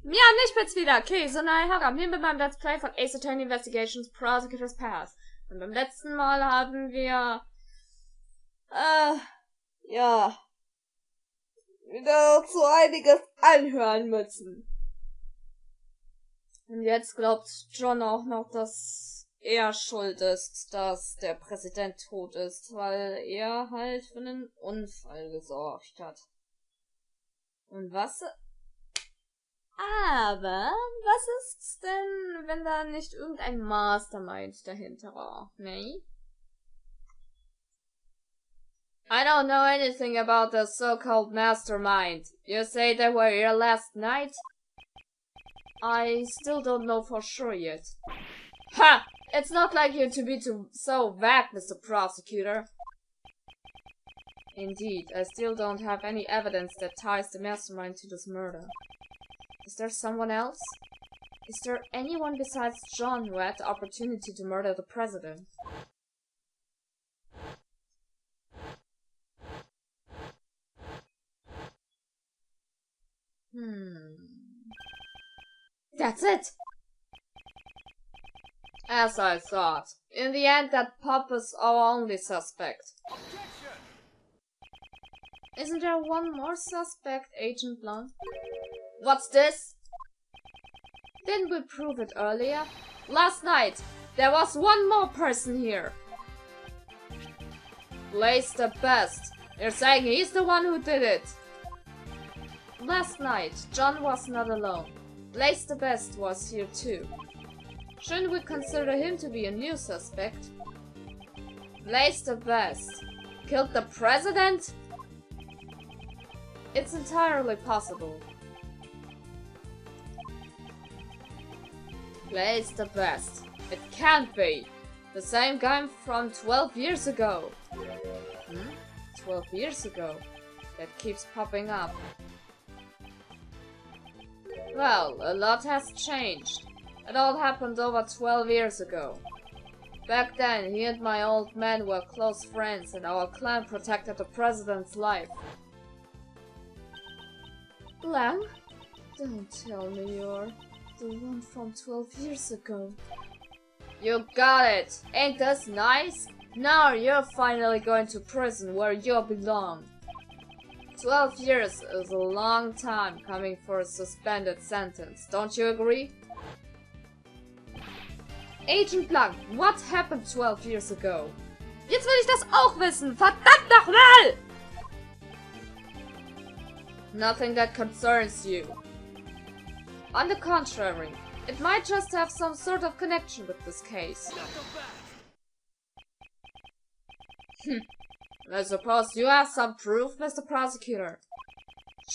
Ja, ich bin's wieder, okay, so nahe heran. Hier mit meinem Let's Play von Ace Attorney Investigations Prosecutor's Past. Und beim letzten Mal haben wir, ja, wieder so einiges anhören müssen. Und jetzt glaubt John auch noch, dass er schuld ist, dass der Präsident tot ist, weil er halt für einen Unfall gesorgt hat. Und was? Aber was ist's denn, wenn da nicht irgendein Mastermind dahinter war, ne? I don't know anything about the so-called mastermind. You say they were here last night? I still don't know for sure yet. Ha! It's not like you to be so vague, Mr. Prosecutor. Indeed, I still don't have any evidence that ties the mastermind to this murder. Is there someone else? Is there anyone besides John who had the opportunity to murder the president? That's it! As I thought. In the end, that pup is our only suspect. Isn't there one more suspect, Agent Blunt? What's this? Didn't we prove it earlier? Last night, there was one more person here. Blaze the best. You're saying he's the one who did it. Last night, John was not alone. Blaze the best was here too. Shouldn't we consider him to be a new suspect? Blaze the best killed the president? It's entirely possible. Blaze the best. It can't be. The same guy from 12 years ago. 12 years ago? That keeps popping up. Well, a lot has changed. It all happened over 12 years ago. Back then, he and my old man were close friends and our clan protected the president's life. Lang? Don't tell me you're the one from 12 years ago. You got it! Ain't this nice? Now you're finally going to prison where you belong. 12 years is a long time coming for a suspended sentence, don't you agree? Agent Blanc, what happened 12 years ago? Jetzt will ich das auch wissen! Verdammt nochmal! Nothing that concerns you. On the contrary, it might just have some sort of connection with this case. I suppose you have some proof, Mr. Prosecutor.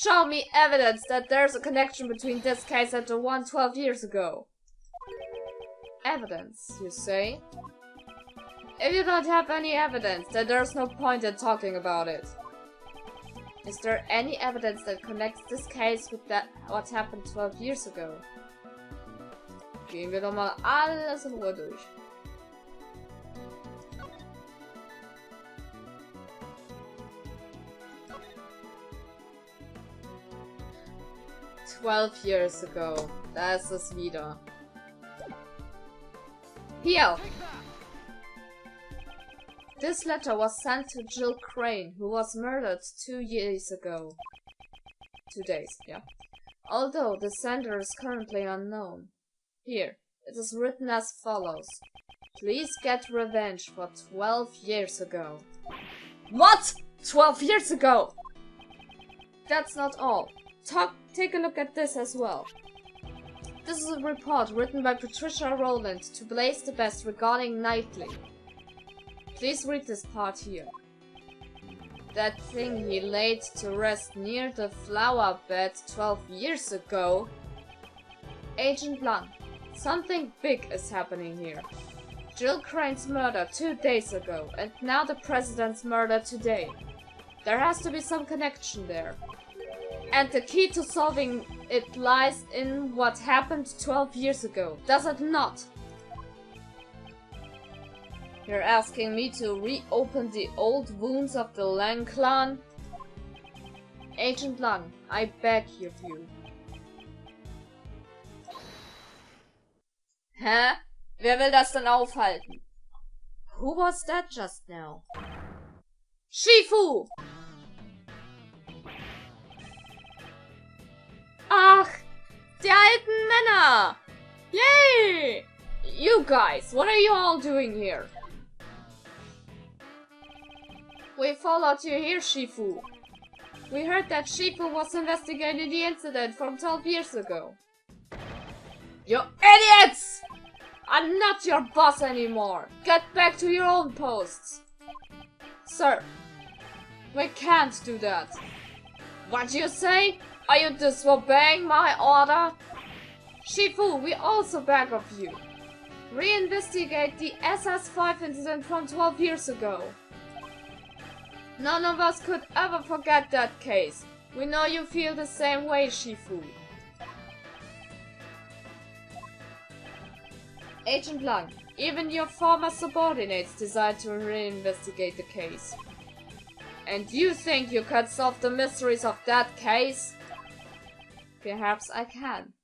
Show me evidence that there's a connection between this case and the one 12 years ago. Evidence, you say? If you don't have any evidence, then there's no point in talking about it. Is there any evidence that connects this case with what happened 12 years ago? Gehen wir doch mal alles in Ruhe durch. "12 years ago. Da ist es wieder. Here! This letter was sent to Jill Crane, who was murdered 2 years ago. 2 days, yeah. Although the sender is currently unknown. Here, it is written as follows. Please get revenge for 12 years ago. What? 12 years ago? That's not all. Take a look at this as well. This is a report written by Patricia Rowland to Blaze the Best regarding Knightley. Please read this part here. That thing he laid to rest near the flower bed 12 years ago. Agent Blanc, something big is happening here. Jill Crane's murder 2 days ago, and now the president's murder today. There has to be some connection there. And the key to solving it lies in what happened 12 years ago, does it not? You're asking me to reopen the old wounds of the Lang clan? Agent Lang, I beg of you. Hä? Wer will das denn aufhalten? Who was that just now? Shifu! Ach, die alten Männer! Yay! You guys, what are you all doing here? We followed you here, Shifu. We heard that Shifu was investigating the incident from 12 years ago. You idiots! I'm not your boss anymore. Get back to your own posts. Sir, we can't do that. What do you say? Are you disobeying my order? Shifu, we also beg of you. Reinvestigate the SS-5 incident from 12 years ago. None of us could ever forget that case. We know you feel the same way, Shifu. Agent Lang, even your former subordinates decide to reinvestigate the case. And you think you can solve the mysteries of that case? Perhaps I can,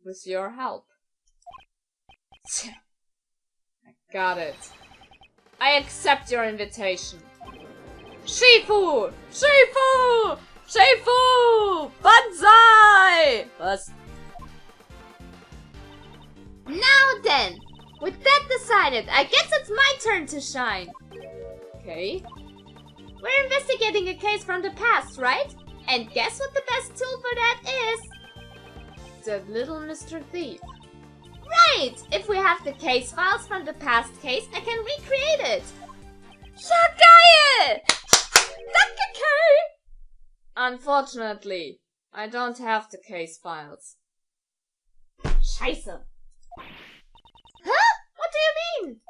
with your help. I got it. I accept your invitation. Shifu! Shifu! Shifu! Banzai! Was? Now then, with that decided, I guess it's my turn to shine. Okay. We're investigating a case from the past, right? And guess what the best tool for that is? The little Mr. Thief. Right! If we have the case files from the past case, I can recreate it. Ja geil! Danke, Kay! Unfortunately, I don't have the case files. Scheiße. Huh? What do you mean?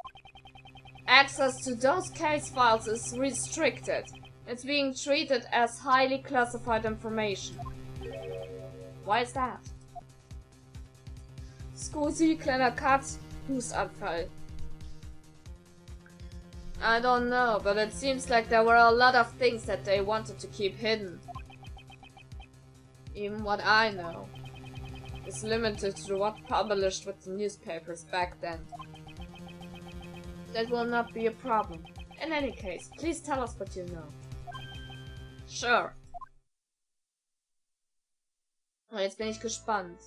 Access to those case files is restricted. It's being treated as highly classified information. Why is that? Scusi, kleiner Cut, Hustanfall. I don't know, but it seems like there were a lot of things that they wanted to keep hidden. Even what I know is limited to what published with the newspapers back then. That will not be a problem. In any case, please tell us what you know. Sure. Und jetzt bin ich gespannt.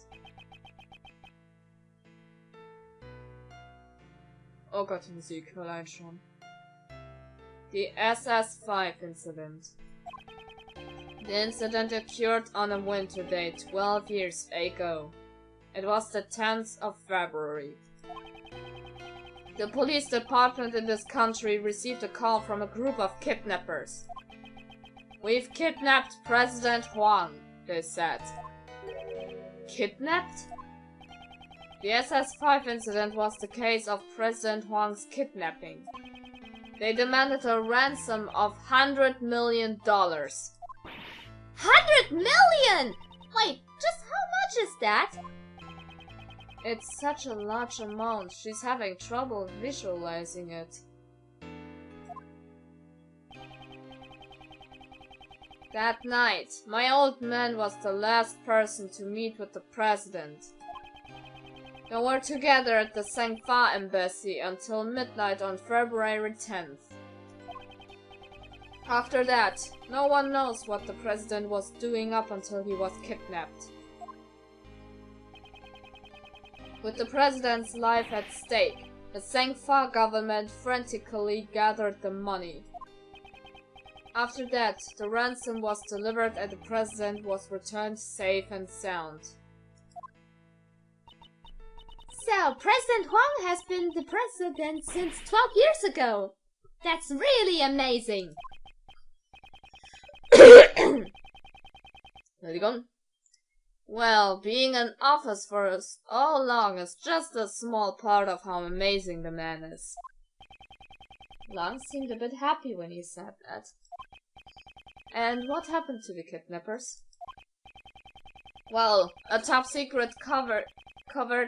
Oh Gott, die Musik, allein schon. The SS-5 incident. The incident occurred on a winter day 12 years ago. It was the 10th of February. The police department in this country received a call from a group of kidnappers. We've kidnapped President Huang, they said. Kidnapped? The SS-5 incident was the case of President Huang's kidnapping. They demanded a ransom of $100 million. 100 million! Wait, just how much is that? It's such a large amount, she's having trouble visualizing it. That night, my old man was the last person to meet with the president. They were together at the Sangfa embassy until midnight on February 10th. After that, no one knows what the president was doing up until he was kidnapped. With the president's life at stake, the Sangfa government frantically gathered the money. After that, the ransom was delivered and the president was returned safe and sound. So, President Huang has been the president since 12 years ago. That's really amazing. Well, being in office for so long is just a small part of how amazing the man is. Lang seemed a bit happy when he said that. And what happened to the kidnappers? Well, a top-secret covert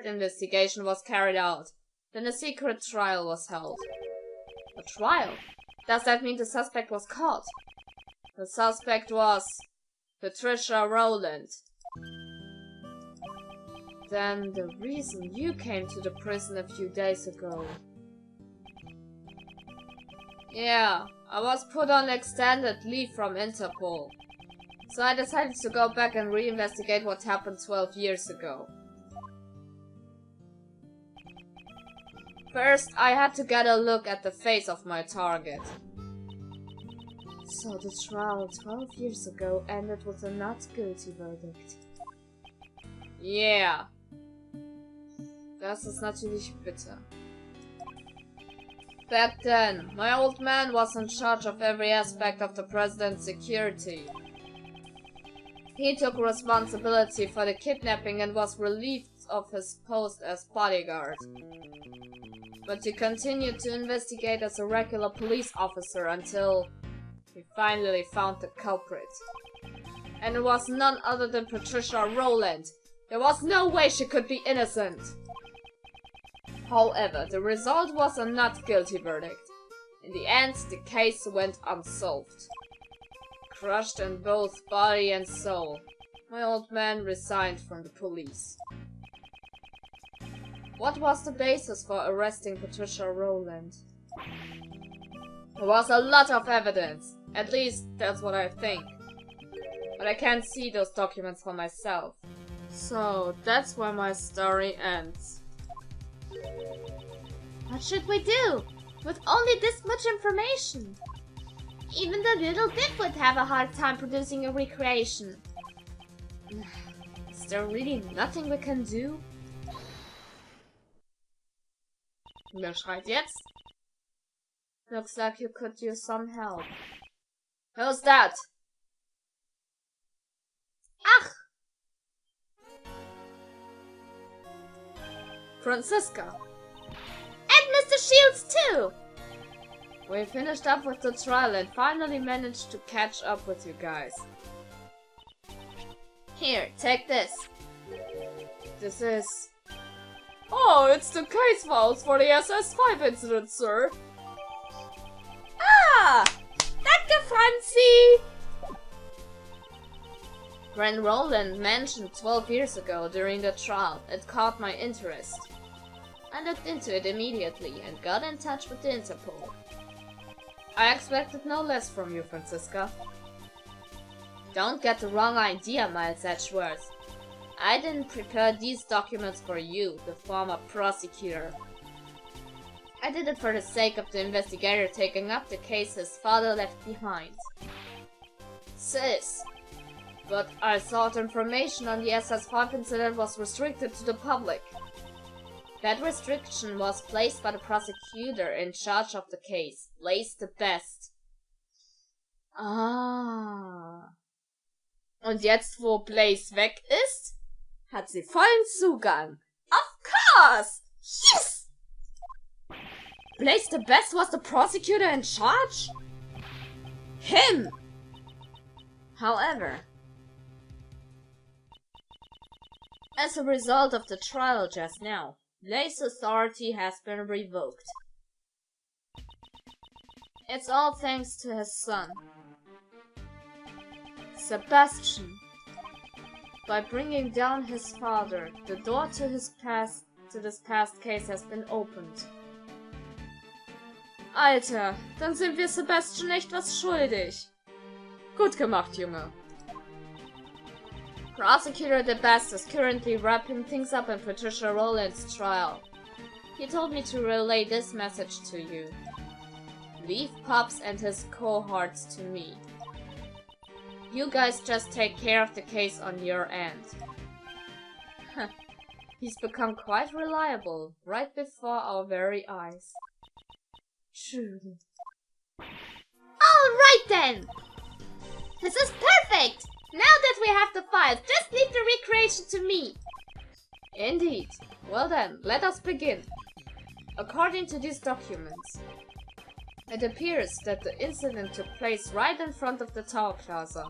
investigation was carried out. Then a secret trial was held. A trial? Does that mean the suspect was caught? The suspect was Patricia Rowland. Then the reason you came to the prison a few days ago. Yeah, I was put on extended leave from Interpol. So I decided to go back and reinvestigate what happened 12 years ago. First, I had to get a look at the face of my target. So the trial 12 years ago ended with a not guilty verdict. Yeah. Das ist natürlich bitter. Back then, my old man was in charge of every aspect of the president's security. He took responsibility for the kidnapping and was relieved of his post as bodyguard. But he continued to investigate as a regular police officer until he finally found the culprit. And it was none other than Patricia Rowland. There was no way she could be innocent. However, the result was a not guilty verdict. In the end, the case went unsolved. Crushed in both body and soul, my old man resigned from the police. What was the basis for arresting Patricia Rowland? There was a lot of evidence. At least, that's what I think. But I can't see those documents for myself. So, that's where my story ends. What should we do? With only this much information? Even the little bit would have a hard time producing a recreation. Is there really nothing we can do? Wer schreit jetzt? Looks like you could use some help. Who's that? Ach! Franziska. And Mr. Shields too! We finished up with the trial and finally managed to catch up with you guys. Here, take this. This is... Oh, it's the case files for the SS-5 incident, sir. Ah! Danke, Franzi! When Rowland mentioned 12 years ago during the trial, it caught my interest. I looked into it immediately and got in touch with the Interpol. I expected no less from you, Franziska. Don't get the wrong idea, Miles Edgeworth. I didn't prepare these documents for you, the former prosecutor. I did it for the sake of the investigator taking up the case his father left behind. Sis. But I thought information on the SS-5 incident was restricted to the public. That restriction was placed by the prosecutor in charge of the case, Blaze the Best. Ah. Und jetzt, wo Blaze weg ist, hat sie vollen Zugang. Of course! Yes! Blaze the Best was the prosecutor in charge? Him! However, as a result of the trial just now, Blaze's authority has been revoked. It's all thanks to his son, Sebastian. By bringing down his father, the door to this past case has been opened. Alter, dann sind wir Sebastian echt was schuldig. Gut gemacht, Junge. Prosecutor the Best is currently wrapping things up in Patricia Rowland's trial. He told me to relay this message to you. Leave Pops and his cohorts to me. You guys just take care of the case on your end. He's become quite reliable, right before our very eyes. Truly. Alright then! This is perfect! Now that we have the files, just leave the recreation to me! Indeed. Well then, let us begin. According to these documents, it appears that the incident took place right in front of the Tower Plaza.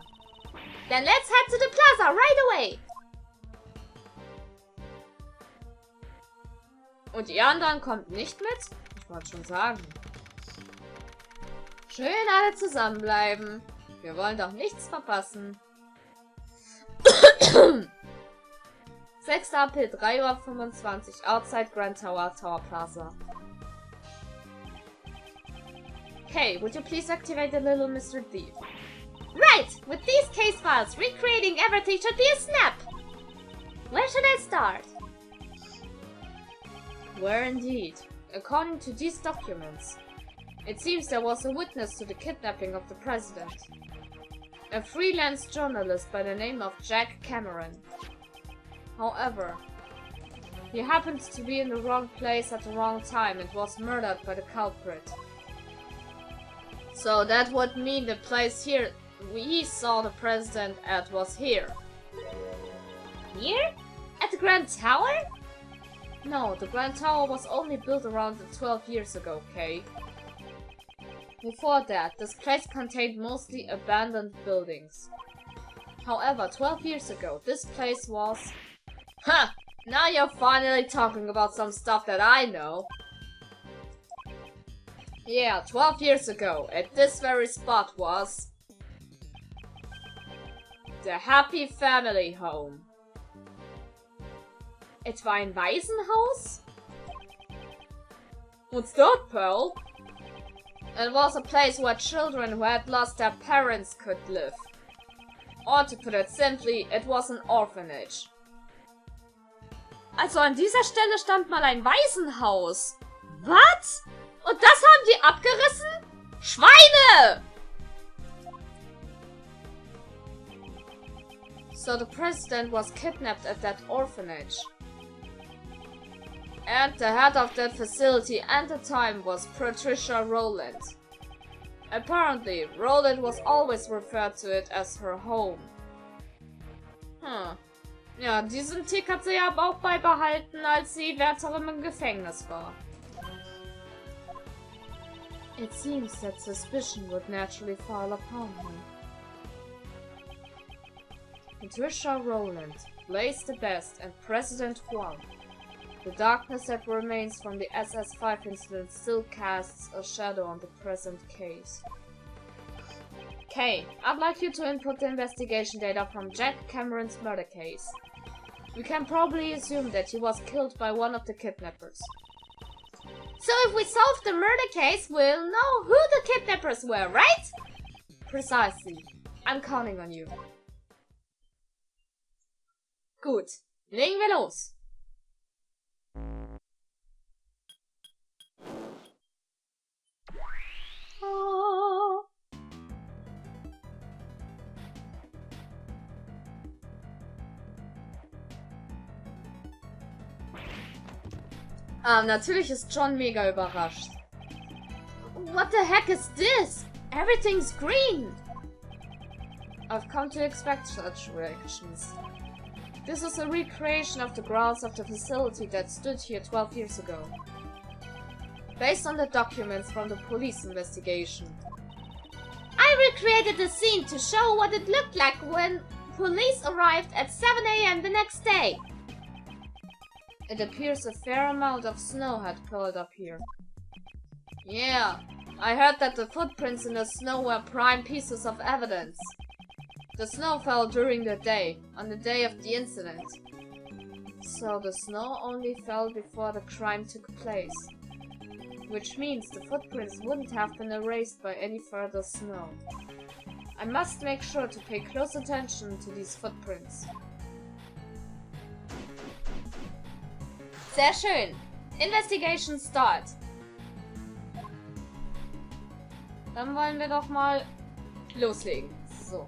Then let's head to the plaza right away! Und die anderen kommt nicht mit? Ich wollte schon sagen. Schön alle zusammenbleiben. Wir wollen doch nichts verpassen. 6. April, 3:25 Uhr, outside Grand Tower, Tower Plaza. Okay, would you please activate the little Mr. Thief? Right! With these case files, recreating everything should be a snap! Where should I start? Where indeed? According to these documents, it seems there was a witness to the kidnapping of the president. A freelance journalist by the name of Jack Cameron. However, he happened to be in the wrong place at the wrong time and was murdered by the culprit. So that would mean the place here we saw the president at was here. Here? At the Grand Tower? No, the Grand Tower was only built around 12 years ago, Kay. Before that, this place contained mostly abandoned buildings. However, 12 years ago, this place was... Ha! Now you're finally talking about some stuff that I know. Yeah, 12 years ago, at this very spot was... the Happy Family Home. Etwa ein Waisenhaus? What's that, pal? It was a place where children who had lost their parents could live. Or to put it simply, it was an orphanage. Also an dieser Stelle stand mal ein Waisenhaus. Was? Und das haben die abgerissen? Schweine! So the president was kidnapped at that orphanage. And the head of that facility at the time was Patricia Rowland. Apparently, Rowland was always referred to it as her home. Ja, diesen Tick hat sie ja aber auch beibehalten, als sie Wärterin im Gefängnis war. It seems that suspicion would naturally fall upon her. Patricia Rowland, Blaze the Best, and President Huang. The darkness that remains from the SS-5 incident still casts a shadow on the present case. Kay, I'd like you to input the investigation data from Jack Cameron's murder case. We can probably assume that he was killed by one of the kidnappers. So if we solve the murder case, we'll know who the kidnappers were, right? Precisely. I'm counting on you. Gut, legen wir los. Natürlich ist John mega überrascht. What the heck is this? Everything's green. I've come to expect such reactions. This is a recreation of the grounds of the facility that stood here 12 years ago. Based on the documents from the police investigation. I recreated the scene to show what it looked like when police arrived at 7 AM the next day. It appears a fair amount of snow had piled up here. Yeah, I heard that the footprints in the snow were prime pieces of evidence. The snow fell during the day, on the day of the incident. So the snow only fell before the crime took place. Which means the footprints wouldn't have been erased by any further snow. I must make sure to pay close attention to these footprints. Sehr schön. Investigation start. Dann wollen wir doch mal loslegen. So.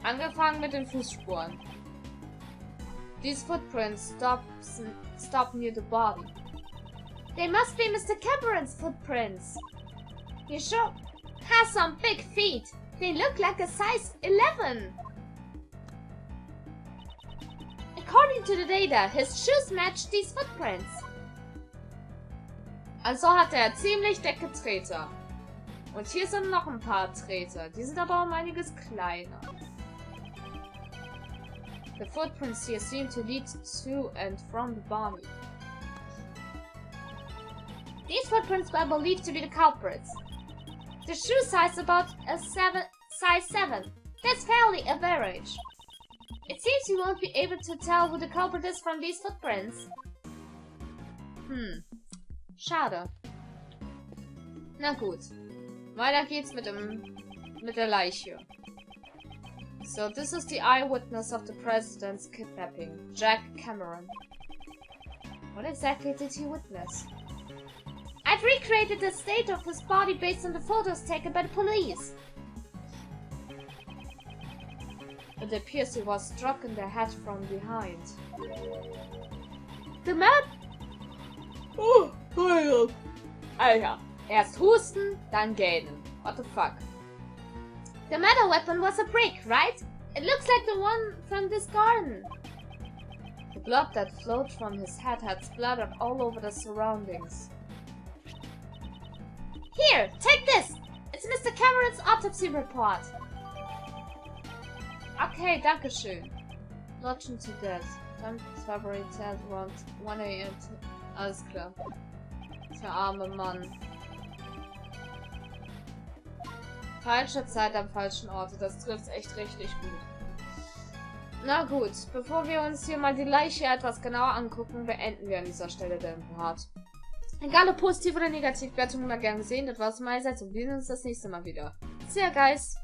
Angefangen mit den Fußspuren. These footprints stop near the body. They must be Mr. Cameron's footprints. He sure has some big feet. They look like a size 11. According to the data, his shoes match these footprints. Also hat er ziemlich dicke Treter. Und hier sind noch ein paar Treter. Die sind aber um einiges kleiner. The footprints here seem to lead to and from the body. These footprints were believed to be the culprits. The shoe size about a size 7. That's fairly average. It seems you won't be able to tell who the culprit is from these footprints. Schade. Na gut. Weiter geht's mit der Leiche. So, this is the eyewitness of the president's kidnapping, Jack Cameron. What exactly did he witness? I've recreated the state of his body based on the photos taken by the police. It appears he was struck in the head from behind. The man? Oh, Alter. Erst husten, dann gähnen. What the fuck? The metal weapon was a brick, right? It looks like the one from this garden. The blood that flowed from his head had splattered all over the surroundings. Here, take this! It's Mr. Cameron's autopsy report. Okay, dankeschön. Bludgeoned to death. Time February 10th, around 1 AM. Alles klar. Der arme Mann. Falsche Zeit am falschen Ort. Das trifft echt richtig gut. Na gut, bevor wir uns hier mal die Leiche etwas genauer angucken, beenden wir an dieser Stelle den Part. Egal ob positiv oder negativ, Bewertung immer gern gesehen. Das war's meinerseits und wir sehen uns das nächste Mal wieder. See ya, guys!